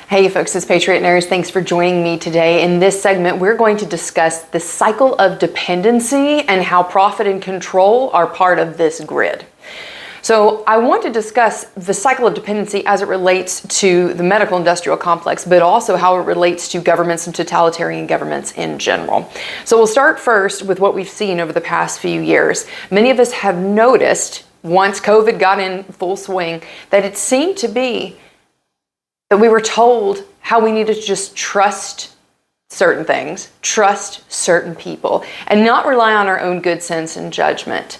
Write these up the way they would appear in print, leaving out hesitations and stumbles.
Hey folks, it's Patriot Nurse. Thanks for joining me today. In this segment, we're going to discuss the cycle of dependency and how profit and control are part of this grid. So I want to discuss the cycle of dependency as it relates to the medical industrial complex, but also how it relates to governments and totalitarian governments in general. So we'll start first with what we've seen over the past few years. Many of us have noticed, once COVID got in full swing, that it seemed to be that we were told how we needed to just trust certain things, trust certain people, and not rely on our own good sense and judgment.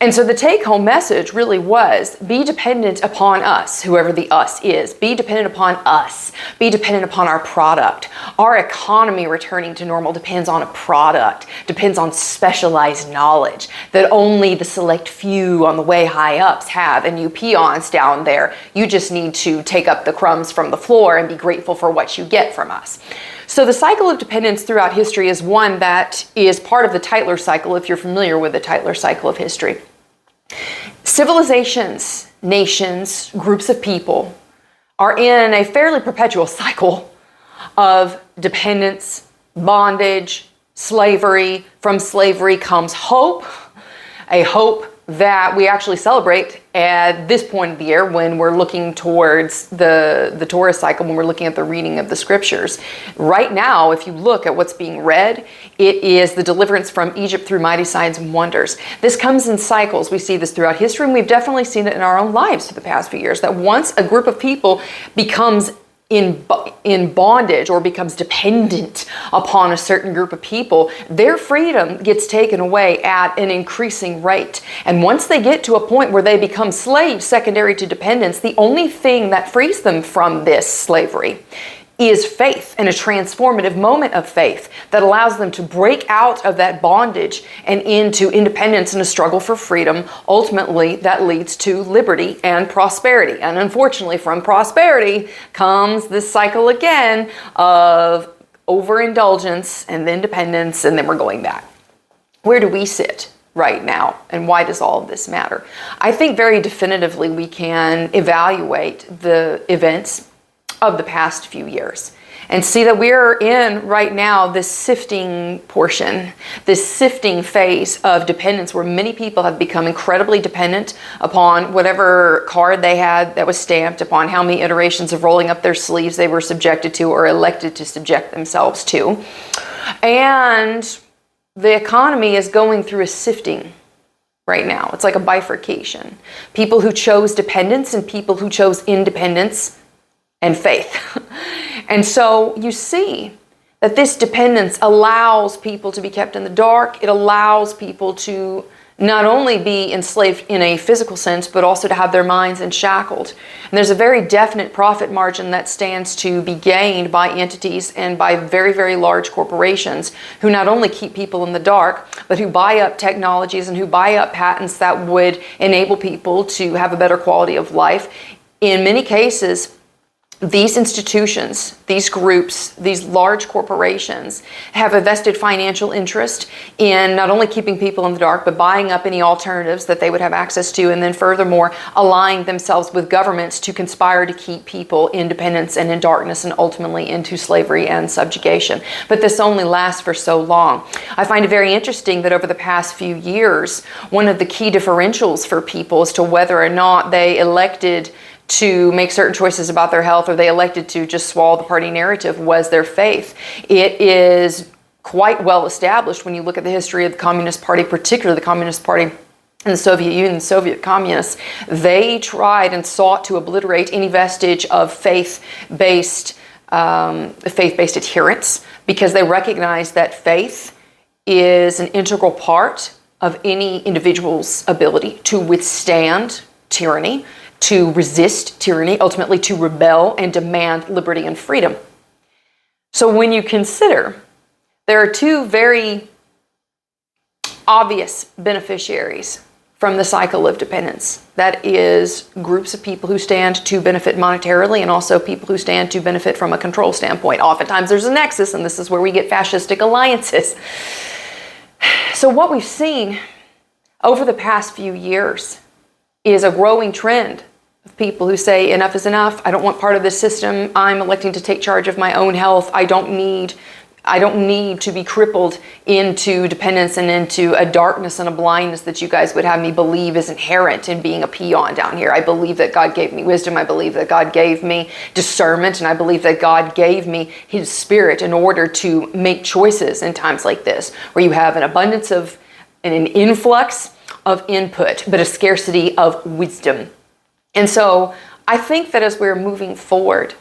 And so the take-home message really was, be dependent upon us, whoever the us is. Be dependent upon us. Be dependent upon our product. Our economy returning to normal depends on a product, depends on specialized knowledge that only the select few on the way high ups have. And you peons down there, you just need to take up the crumbs from the floor and be grateful for what you get from us. So the cycle of dependence throughout history is one that is part of the Tytler cycle, if you're familiar with the Tytler cycle of history. Civilizations, nations, groups of people are in a fairly perpetual cycle of dependence, bondage, slavery. From slavery comes hope, a hope that we actually celebrate at this point of the year when we're looking towards the Torah cycle, when we're looking at the reading of the scriptures. Right now, if you look at what's being read, it is the deliverance from Egypt through mighty signs and wonders. This comes in cycles. We see this throughout history, and we've definitely seen it in our own lives for the past few years, that once a group of people becomes in bondage or becomes dependent upon a certain group of people, their freedom gets taken away at an increasing rate. And once they get to a point where they become slaves secondary to dependence, the only thing that frees them from this slavery is faith, and a transformative moment of faith that allows them to break out of that bondage and into independence and a struggle for freedom. Ultimately, that leads to liberty and prosperity. And unfortunately, from prosperity comes this cycle again of overindulgence and then dependence, and then we're going back. Where do we sit right now, and why does all of this matter? I think very definitively we can evaluate the events of the past few years and see that we're in right now this sifting portion, this sifting phase of dependence, where many people have become incredibly dependent upon whatever card they had that was stamped, upon how many iterations of rolling up their sleeves they were subjected to or elected to subject themselves to. And the economy is going through a sifting right now. It's like a bifurcation. People who chose dependence and people who chose independence and faith. And so you see that this dependence allows people to be kept in the dark. It allows people to not only be enslaved in a physical sense, but also to have their minds enshackled. And there's a very definite profit margin that stands to be gained by entities and by very, very large corporations who not only keep people in the dark, but who buy up technologies and who buy up patents that would enable people to have a better quality of life. In many cases, these institutions, these groups, these large corporations have a vested financial interest in not only keeping people in the dark, but buying up any alternatives that they would have access to, and then furthermore, allying themselves with governments to conspire to keep people in dependence and in darkness and ultimately into slavery and subjugation. But this only lasts for so long. I find it very interesting that over the past few years, one of the key differentials for people as to whether or not they elected to make certain choices about their health or they elected to just swallow the party narrative was their faith. It is quite well established when you look at the history of the Communist Party, particularly the Communist Party in the Soviet Union, the Soviet communists. They tried and sought to obliterate any vestige of faith-based adherence, because they recognized that faith is an integral part of any individual's ability to withstand tyranny, to resist tyranny, ultimately to rebel and demand liberty and freedom. So when you consider, there are two very obvious beneficiaries from the cycle of dependence. That is groups of people who stand to benefit monetarily, and also people who stand to benefit from a control standpoint. Oftentimes there's a nexus, and this is where we get fascistic alliances. So what we've seen over the past few years is a growing trend of people who say enough is enough. I don't want part of this system. I'm electing to take charge of my own health. I don't need to be crippled into dependence and into a darkness and a blindness that you guys would have me believe is inherent in being a peon down here. I believe that God gave me wisdom. I believe that God gave me discernment. And I believe that God gave me His Spirit in order to make choices in times like this, where you have an abundance of and an influx of input, but a scarcity of wisdom. And so I think that as we're moving forward,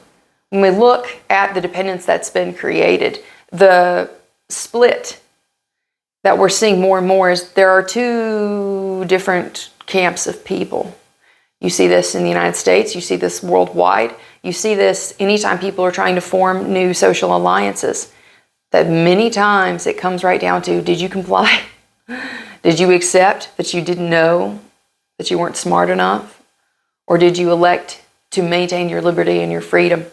when we look at the dependence that's been created, the split that we're seeing more and more is there are two different camps of people. You see this in the United States, you see this worldwide, you see this anytime people are trying to form new social alliances, that many times it comes right down to, did you comply? Did you accept that you didn't know, that you weren't smart enough? Or did you elect to maintain your liberty and your freedom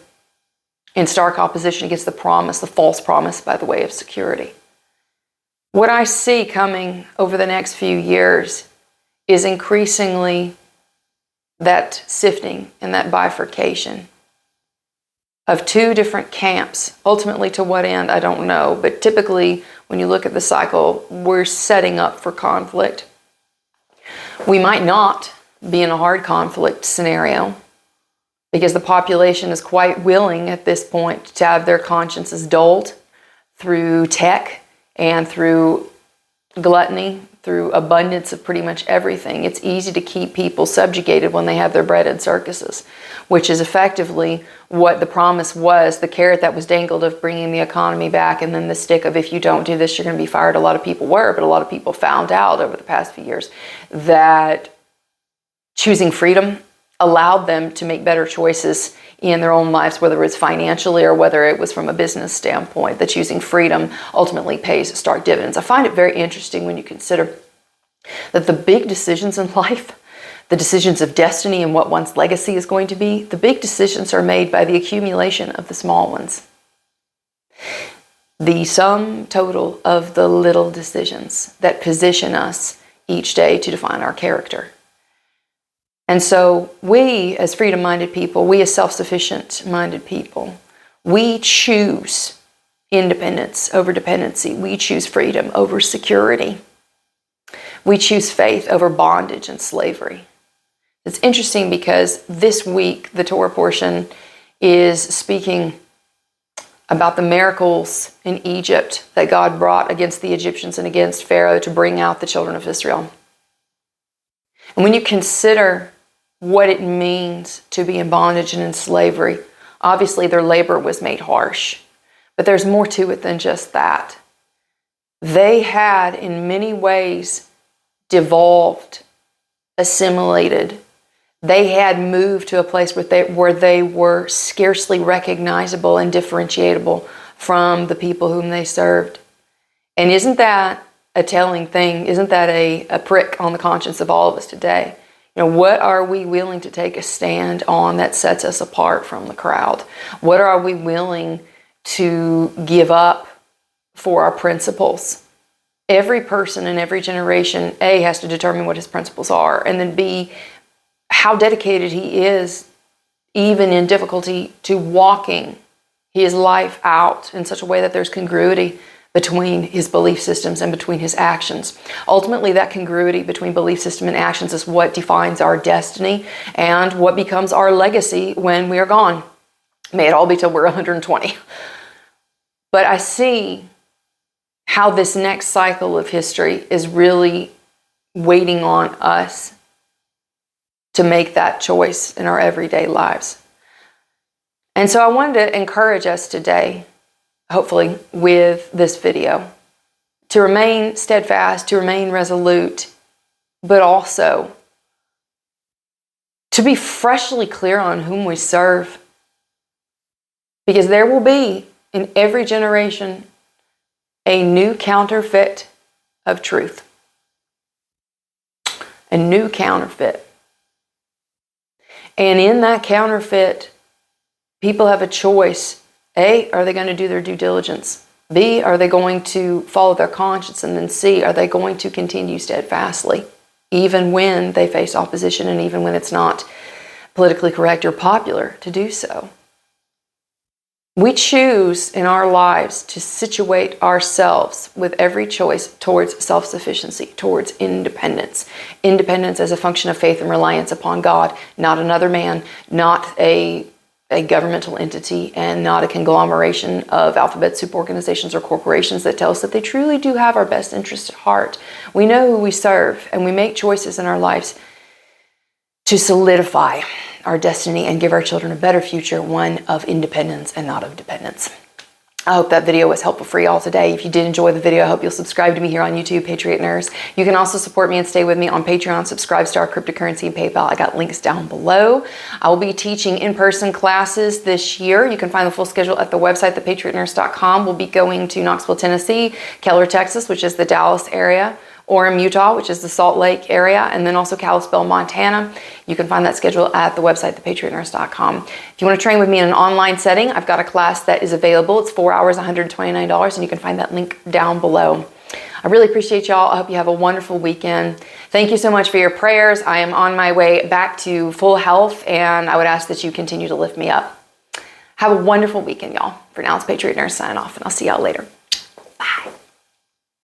in stark opposition against the promise, the false promise, by the way of security? What I see coming over the next few years is increasingly that sifting and that bifurcation of two different camps. Ultimately, to what end, I don't know. But typically, when you look at the cycle, we're setting up for conflict. We might not be in a hard conflict scenario because the population is quite willing at this point to have their consciences dulled through tech and through gluttony, through abundance of pretty much everything. It's easy to keep people subjugated when they have their bread in circuses, which is effectively what the promise was, the carrot that was dangled of bringing the economy back, and then the stick of if you don't do this, you're going to be fired. A lot of people were, but a lot of people found out over the past few years that choosing freedom allowed them to make better choices in their own lives, whether it's financially or whether it was from a business standpoint, that choosing freedom ultimately pays stark dividends. I find it very interesting when you consider that the big decisions in life, the decisions of destiny and what one's legacy is going to be, the big decisions are made by the accumulation of the small ones. The sum total of the little decisions that position us each day to define our character. And so we, as freedom-minded people, we as self-sufficient-minded people, we choose independence over dependency. We choose freedom over security. We choose faith over bondage and slavery. It's interesting because this week, the Torah portion is speaking about the miracles in Egypt that God brought against the Egyptians and against Pharaoh to bring out the children of Israel. And when you consider what it means to be in bondage and in slavery, obviously their labor was made harsh, but there's more to it than just that. They had in many ways devolved, assimilated. They had moved to a place where they were scarcely recognizable and differentiable from the people whom they served. And isn't that a telling thing? Isn't that a prick on the conscience of all of us today? You know, what are we willing to take a stand on that sets us apart from the crowd? What are we willing to give up for our principles? Every person in every generation, A, has to determine what his principles are, and then B, how dedicated he is, even in difficulty, to walking his life out in such a way that there's congruity between his belief systems and between his actions. Ultimately, that congruity between belief system and actions is what defines our destiny and what becomes our legacy when we are gone. May it all be till we're 120. But I see how this next cycle of history is really waiting on us to make that choice in our everyday lives. And so I wanted to encourage us today, hopefully with this video, to remain steadfast, to remain resolute, but also to be freshly clear on whom we serve. Because there will be, in every generation, a new counterfeit of truth. A new counterfeit. And in that counterfeit, people have a choice. A, are they going to do their due diligence? B, are they going to follow their conscience? And then C, are they going to continue steadfastly, even when they face opposition and even when it's not politically correct or popular to do so. We choose in our lives to situate ourselves with every choice towards self-sufficiency, towards independence. Independence as a function of faith and reliance upon God, not another man, not a governmental entity, and not a conglomeration of alphabet soup organizations or corporations that tell us that they truly do have our best interest at heart. We know who we serve, and we make choices in our lives to solidify our destiny and give our children a better future, one of independence and not of dependence. I hope that video was helpful for y'all today. If you did enjoy the video, I hope you'll subscribe to me here on YouTube, Patriot Nurse. You can also support me and stay with me on Patreon, Subscribestar, Cryptocurrency, and PayPal. I got links down below. I will be teaching in-person classes this year. You can find the full schedule at the website, thepatriotnurse.com. We'll be going to Knoxville, Tennessee, Keller, Texas, which is the Dallas area, Orem, Utah, which is the Salt Lake area, and then also Kalispell, Montana. You can find that schedule at the website, thepatriotnurse.com. If you want to train with me in an online setting, I've got a class that is available. It's 4 hours, $129, and you can find that link down below. I really appreciate y'all. I hope you have a wonderful weekend. Thank you so much for your prayers. I am on my way back to full health, and I would ask that you continue to lift me up. Have a wonderful weekend, y'all. For now, it's Patriot Nurse signing off, and I'll see y'all later. Bye.